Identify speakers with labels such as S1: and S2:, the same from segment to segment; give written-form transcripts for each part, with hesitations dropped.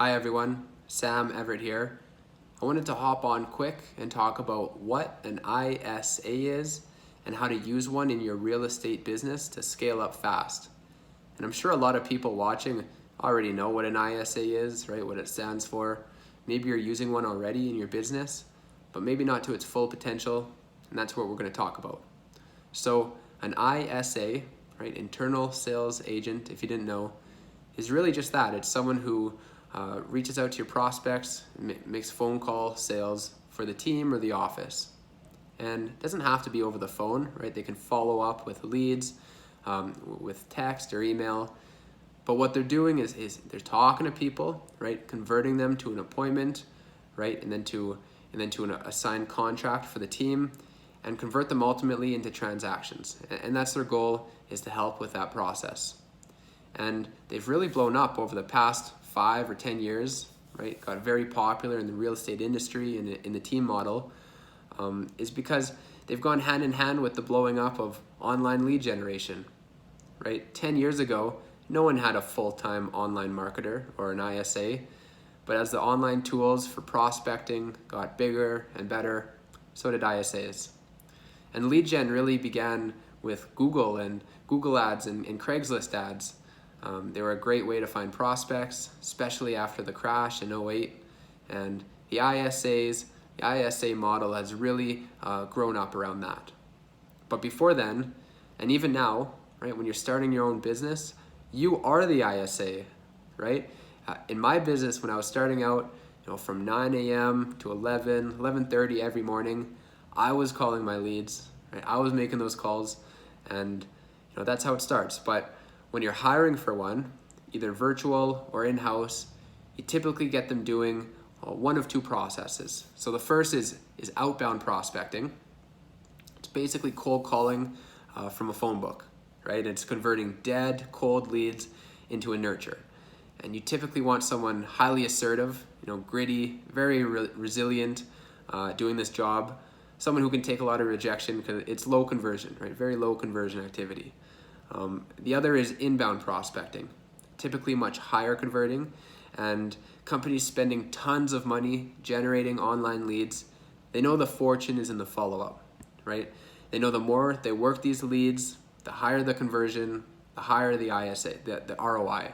S1: Hi everyone, Sam Everett here. I wanted to hop on quick and talk about what an ISA is and how to use one in your real estate business to scale up fast. And I'm sure a lot of people watching already know what an ISA is, right? What it stands for. Maybe you're using one already in your business, but maybe not to its full potential, and that's what we're going to talk about. So an ISA, right, internal sales agent, if you didn't know, is really just that. It's someone who reaches out to your prospects, makes phone call sales for the team or the office. And it doesn't have to be over the phone, right? They can follow up with leads, with text or email. But what they're doing is they're talking to people, right? Converting them to an appointment, right? And then to an assigned contract for the team, and convert them ultimately into transactions. And that's their goal, is to help with that process. And they've really blown up over the past 5 or 10 years, right? Got very popular in the real estate industry and in the team model, is because they've gone hand in hand with the blowing up of online lead generation, right? 10 years ago, no one had a full-time online marketer or an ISA, but as the online tools for prospecting got bigger and better, so did ISAs. And lead gen really began with Google and Google ads and Craigslist ads. They were a great way to find prospects, especially after the crash in '08. And the ISA model has really grown up around that. But before then, and even now, right, when you're starting your own business, you are the ISA, right? In my business, when I was starting out, from 9 a.m. to 11:30 every morning, I was calling my leads, right? I was making those calls, and that's how it starts. But when you're hiring for one, either virtual or in-house, you typically get them doing one of two processes. So the first is outbound prospecting. It's basically cold calling from a phone book, right? It's converting dead, cold leads into a nurture. And you typically want someone highly assertive, gritty, very resilient, doing this job. Someone who can take a lot of rejection because it's low conversion, right? Very low conversion activity. The other is inbound prospecting, typically much higher converting, and companies spending tons of money generating online leads. They know the fortune is in the follow-up, right? They know the more they work these leads, the higher the conversion, the higher the ISA, the ROI,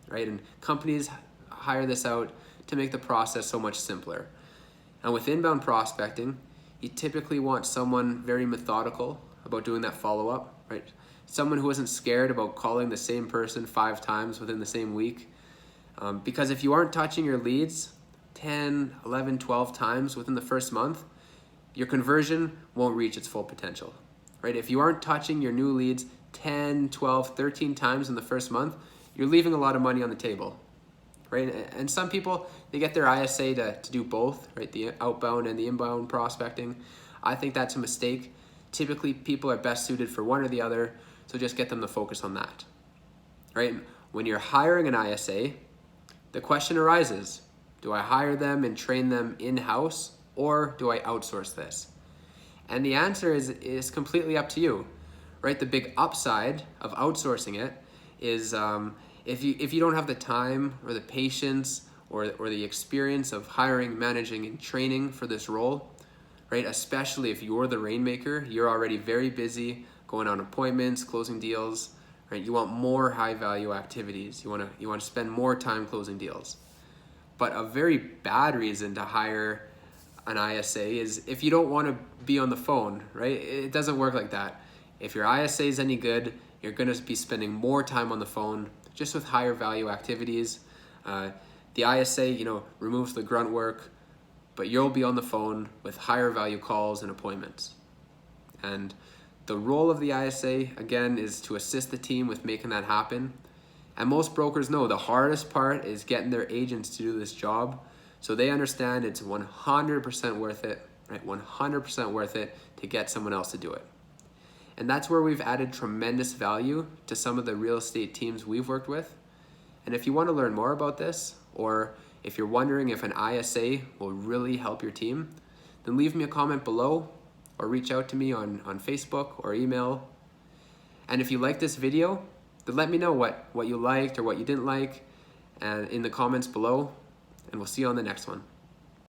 S1: right? And companies hire this out to make the process so much simpler. And with inbound prospecting, you typically want someone very methodical about doing that follow-up, right? Someone who isn't scared about calling the same person 5 times within the same week. Because if you aren't touching your leads 10, 11, 12 times within the first month, your conversion won't reach its full potential, right? If you aren't touching your new leads 10, 12, 13 times in the first month, you're leaving a lot of money on the table, right? And some people, they get their ISA to do both, right? The outbound and the inbound prospecting. I think that's a mistake. Typically, people are best suited for one or the other, so just get them to focus on that, right? When you're hiring an ISA, the question arises, do I hire them and train them in-house, or do I outsource this? And the answer is completely up to you, right? The big upside of outsourcing it is if you don't have the time or the patience or the experience of hiring, managing, and training for this role, right? Especially if you're the rainmaker, you're already very busy going on appointments, closing deals, right? You want more high value activities. You want to spend more time closing deals. But a very bad reason to hire an ISA is if you don't want to be on the phone, right? It doesn't work like that. If your ISA is any good, you're going to be spending more time on the phone just with higher value activities. The ISA, removes the grunt work, but you'll be on the phone with higher value calls and appointments. And the role of the ISA, again, is to assist the team with making that happen. And most brokers know the hardest part is getting their agents to do this job, so they understand it's 100% worth it, right? 100% worth it to get someone else to do it. And that's where we've added tremendous value to some of the real estate teams we've worked with. And if you want to learn more about this, or if you're wondering if an ISA will really help your team, then leave me a comment below or reach out to me on Facebook or email. And if you like this video, then let me know what you liked or what you didn't like and in the comments below. and we'll see you on the next one.